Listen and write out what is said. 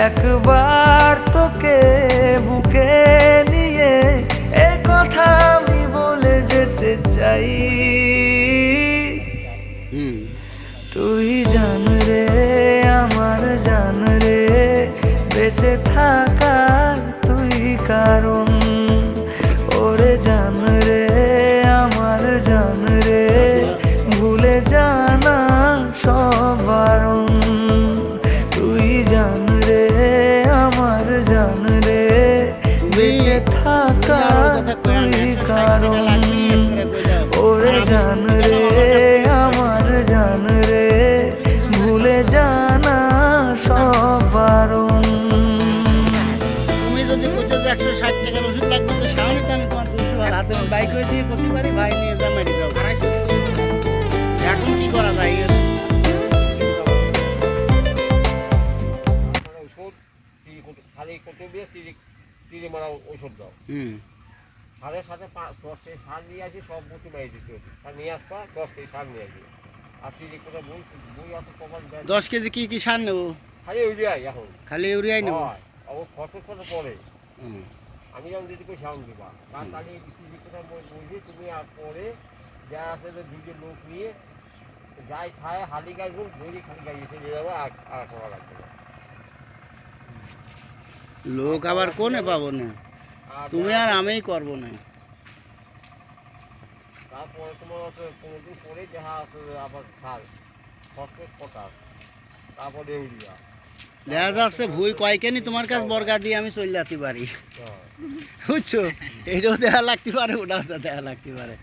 একবার তোকে বুকে নিয়ে এ কথা আমি বলে যেতে চাই। তুই জান রে আমার জান রে, বেঁচে থাকার তুই কারণ। ওরে জান রে আমার জান রে, ভুলে জানা সব বারণ। তুই জান রে আমার জান রে, বেঁচে থাকার তুই কারণ। ওরে জান রে আমার জান রে, ভুলে জানা সব বারণ। তুমি যদি কোথাও 160 টাকার ওষুধ লাগবে তো সামনে তো আমি তোমার 200 হাতে বাইক হয়ে দিয়ে করতে পারি, ভাই নিয়ে যা মেরে যাও। এখন কি করা যায়? খালি করতে দিয়ে চিড়ি মারা ওষুধ দাও। সারের সাথে 10 কেজি সার নিয়ে আসি, সব মুঠি মেরে দিতে হচ্ছে। সার নিয়ে আসবা, 10 কেজি সার নিয়ে আসি। আর চিড়ি করে বই আছে কমান 10 কেজি কি সার নেবো? খালি ইউরিয়াই এখন, খালি ইউরিয়াই নেবো। ও ফসল ফসল পরে আমি যখন দিদি কই সাউন্ড দিবা, তাড়াতাড়ি চিড়ি করে বলছি তুমি। আর পরে যা আছে যে দুটো লোক নিয়ে যাই খায়, হালি গাছ গুলো ধরি খালি গাছ এসে নিয়ে যাবো। আর করা লাগবে না। লোক আবার কোনে পাবো না, তুমি আর আমিই করবো না। তারপরে তোমার হচ্ছে 15 দিন পরে দেখা আছে আবার সার, ফসফেট, পটাশ, তারপরে ইউরিয়া। দেখা যাচ্ছে ভুই কয়কেনি তোমার কাছে বর্গা দিয়ে আমি চলে যেতে পারি, বুঝছো? এইটাও দেখা লাগতে পারে, ওটাও দেখা লাগতে পারে।